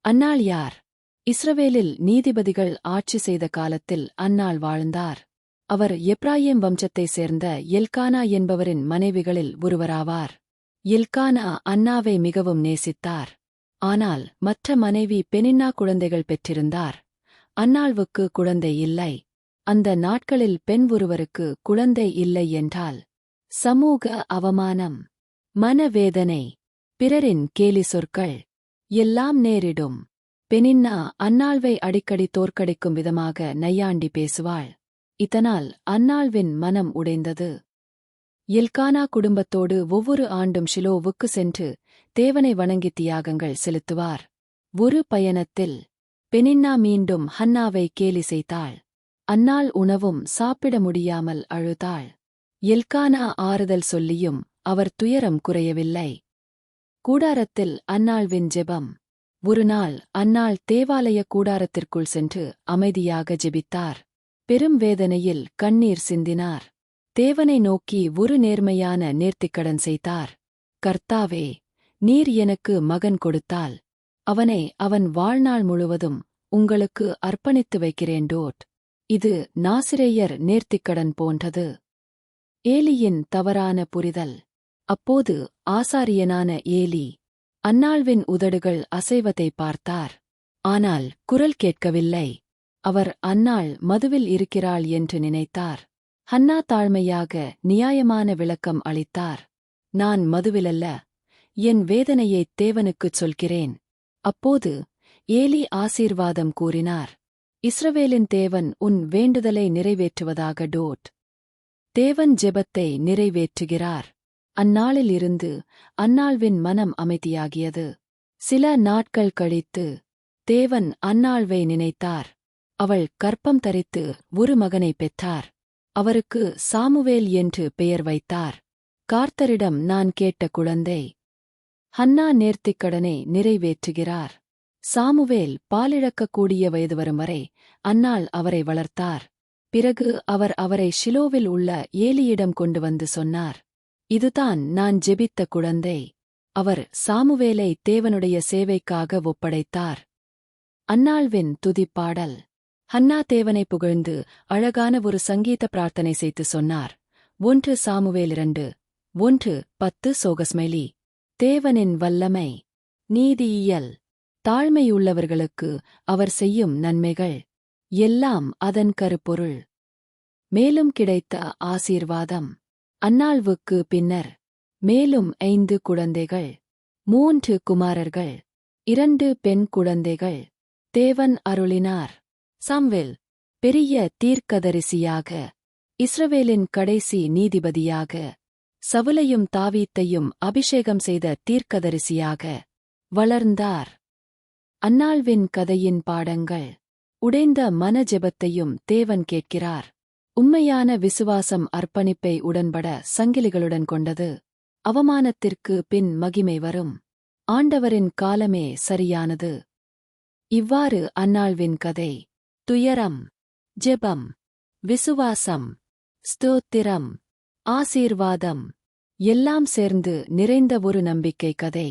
அன்னாள் யார்? இஸ்ரவேலில் நீதிபதிகள் ஆட்சி செய்த காலத்தில் அன்னாள் வாழ்ந்தார். அவர் எப்ராயிம் வம்சத்தைச் சேர்ந்த எல்கானா என்பவரின் மனைவிகளில் ஒருவராவார். எல்கானா அன்னாவை மிகவும் நேசித்தார். ஆனால் மற்ற மனைவி பெனின்னா குழந்தைகள் பெற்றிருந்தார். அன்னாள்வுக்கு குழந்தை இல்லை. அந்த நாட்களில் பெண் ஒருவருக்கு குழந்தை இல்லை என்றால் சமூக அவமானம், மனவேதனை, பிறரின் கேலி சொற்கள் எல்லாம் நேரிடும். பெனின்னா அன்னாள்வை அடிக்கடி தோற்கடிக்கும் விதமாக நையாண்டி பேசுவாள். இதனால் அன்னாள்வின் மனம் உடைந்தது. எல்கானா குடும்பத்தோடு ஒவ்வொரு ஆண்டும் ஷிலோவுக்கு சென்று தேவனை வணங்கி தியாகங்கள் செலுத்துவார். ஒரு பயணத்தில் பெனின்னா மீண்டும் ஹன்னாவை கேலி செய்தாள். அன்னாள் உணவும் சாப்பிட முடியாமல் அழுதாள். எல்கானா ஆறுதல் சொல்லியும் அவர் துயரம் குறையவில்லை. கூடாரத்தில் அன்னாள்வின் ஜெபம். ஒருநாள் அன்னாள் தேவாலய கூடாரத்திற்குள் சென்று அமைதியாக ஜெபித்தார். பெரும் வேதனையில் கண்ணீர் சிந்தினார். தேவனை நோக்கி ஒரு நேர்மையான நேர்த்திக்கடன் செய்தார். கர்த்தாவே, நீர் எனக்கு மகன் கொடுத்தால் அவனை அவன் வாழ்நாள் முழுவதும் உங்களுக்கு அர்ப்பணித்து வைக்கிறேன். இது நாசிரேயர் நேர்த்திக்கடன் போன்றது. ஏலியின் தவறான புரிதல். அப்போது ஆசாரியனான ஏலி அன்னாள்வின் உதடுகள் அசைவதை பார்த்தார். ஆனால் குரல் கேட்கவில்லை. அவர் அன்னாள் மதுவில் இருக்கிறாள் என்று நினைத்தார். ஹன்னா தாழ்மையாக நியாயமான விளக்கம் அளித்தார். நான் மதுவிலல்ல, என் வேதனையைத் தேவனுக்குச் சொல்கிறேன். அப்போது ஏலி ஆசீர்வாதம் கூறினார். இஸ்ரவேலின் தேவன் உன் வேண்டுதலை நிறைவேற்றுவதாக. தேவன் ஜெபத்தை நிறைவேற்றுகிறார். அந்நாளில் இருந்து அன்னாள்வின் மனம் அமைதியாகியது. சில நாட்கள் கழித்து தேவன் அன்னாள்வை நினைத்தார். அவள் கர்ப்பம் தரித்து ஒரு மகனை பெற்றார். அவருக்கு சாமுவேல் என்று பெயர் வைத்தார். கர்த்தரிடம் நான் கேட்ட குழந்தை. ஹன்னா நேர்த்திக்கடனை நிறைவேற்றுகிறார். சாமுவேல் பாலிழக்கக்கூடிய வயது வரும் வரை அன்னாள் அவரை வளர்த்தார். பிறகு அவர் அவரை ஷிலோவில் உள்ள ஏலியிடம் கொண்டு வந்து சொன்னார். இதுதான் நான் ஜெபித்த குழந்தை. அவர் சாமுவேலை தேவனுடைய சேவைக்காக ஒப்படைத்தார். அன்னாள்வின் துதிப்பாடல். ஹன்னா தேவனை புகழ்ந்து அழகான ஒரு சங்கீத பிரார்த்தனை செய்து சொன்னார். 1 சாமுவேல் 2:1-10 சோகஸ்மைலி. தேவனின் வல்லமை. நீதியியல். தாழ்மையுள்ளவர்களுக்கு அவர் செய்யும் நன்மைகள் எல்லாம் அதன் கருப்பொருள். மேலும் கிடைத்த ஆசீர்வாதம். அன்னாள்வுக்கு பின்னர் மேலும் 5 குழந்தைகள், 3 குமாரர்கள், 2 பெண் குழந்தைகள் தேவன் அருளினார். சாம்வேல் பெரிய தீர்க்கதரிசியாக, இஸ்ரவேலின் கடைசி நீதிபதியாக, சவுலையும் தாவீத்தையும் அபிஷேகம் செய்த தீர்க்கதரிசியாக வளர்ந்தார். அன்னாள்வின் கதையின் பாடங்கள். உடைந்த மன ஜெபத்தையும் தேவன் கேட்கிறார். உண்மையான விசுவாசம் அர்ப்பணிப்பை உடன்பட சங்கிலிகளுடன் கொண்டது. அவமானத்திற்கு பின் மகிமை வரும். ஆண்டவரின் காலமே சரியானது. இவ்வாறு அன்னாள்வின் கதை. துயரம், ஜெபம், விசுவாசம், ஸ்தோத்திரம், ஆசீர்வாதம் எல்லாம் சேர்ந்து நிறைந்த ஒரு நம்பிக்கை கதை.